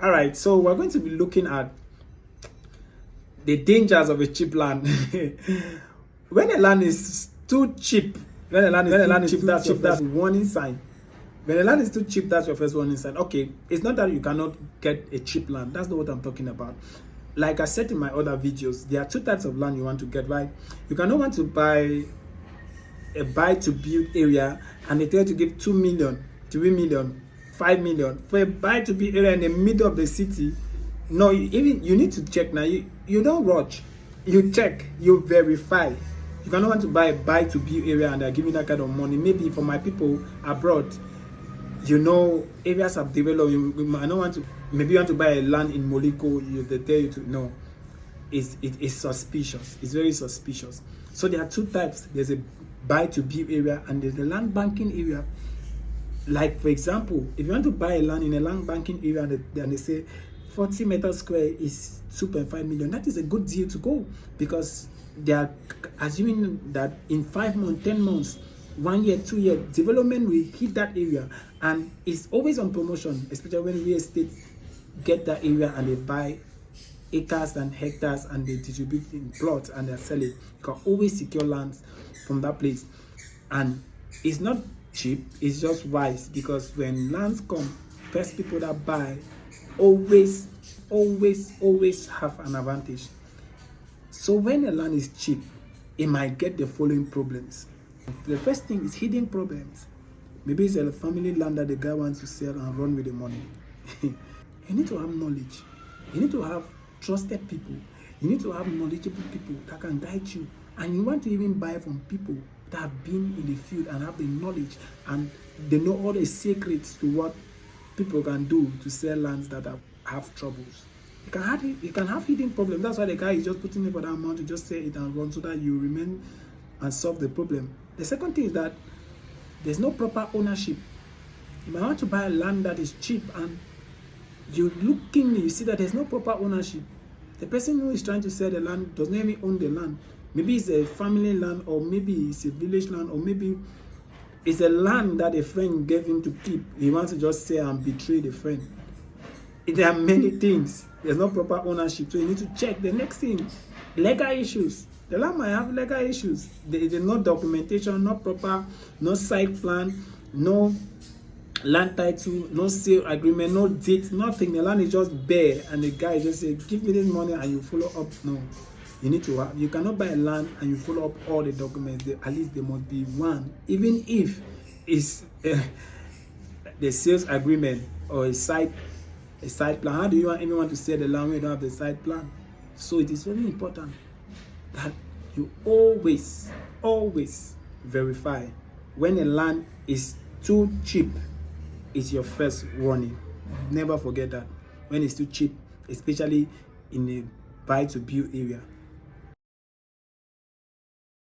All right, so we're going to be looking at the dangers of a cheap land. When a land is too cheap, when a land is too cheap, that's your first warning sign. When a land is too cheap, that's your first warning sign. Okay, it's not that you cannot get a cheap land. That's not what I'm talking about. Like I said in my other videos, there are two types of land you want to get, right? You cannot want to buy a buy-to-build area and they tell you to give 2 million, 3 million, 5 million for a buy-to-build area in the middle of the city. No, you need to check now. You don't rush. You check, you verify. You cannot want to buy a buy-to-build area and they're giving that kind of money. Maybe for my people abroad, you know, areas have developed. I don't want to. Maybe you want to buy a land in Moliko. They tell you to no. It's suspicious. It's very suspicious. So there are two types. There's a buy-to-build area and there's the land banking area. Like for example, if you want to buy a land in a land banking area and they say 40 meters square is 2.5 million, that is a good deal to go, because they are assuming that in 5 months, 10 months, 1 year, 2 years, development will hit that area, and it's always on promotion, especially when real estate get that area and they buy acres and hectares and they distribute in plots and they sell it. You can always secure lands from that place, and it's not cheap, it's just wise, because when lands come, first people that buy always have an advantage. So when a land is cheap, it might get the following problems. The first thing is hidden problems. Maybe it's a family land that the guy wants to sell and run with the money. You need to have knowledge. You need to have trusted people. You need to have knowledgeable people that can guide you. And you want to even buy from people that have been in the field and have the knowledge and they know all the secrets to what people can do to sell lands that have troubles. You can have hidden problems. That's why the guy is just putting it for that amount to just sell it and run so that you remain and solve the problem. The second thing is that there's no proper ownership. You might want to buy a land that is cheap and you see that there's no proper ownership. The person who is trying to sell the land does not even own the land. Maybe it's a family land, or maybe it's a village land, or maybe it's a land that a friend gave him to keep. He wants to just sell and betray the friend. There are many things. There's no proper ownership, so you need to check. The next thing, legal issues. The land might have legal issues. There is no documentation, no proper, no site plan, no land title, no sale agreement, no date, nothing. The land is just bare, and the guy just say, "Give me this money," and you follow up. No, you need to have. You cannot buy a land and you follow up all the documents. At least there must be one, even if it's the sales agreement or a site plan. How do you even want to sell the land when you don't have the site plan? So it is very important that you always verify. When a land is too cheap, it's your first warning. Never forget that. When it's too cheap, especially in a buy-to-build area,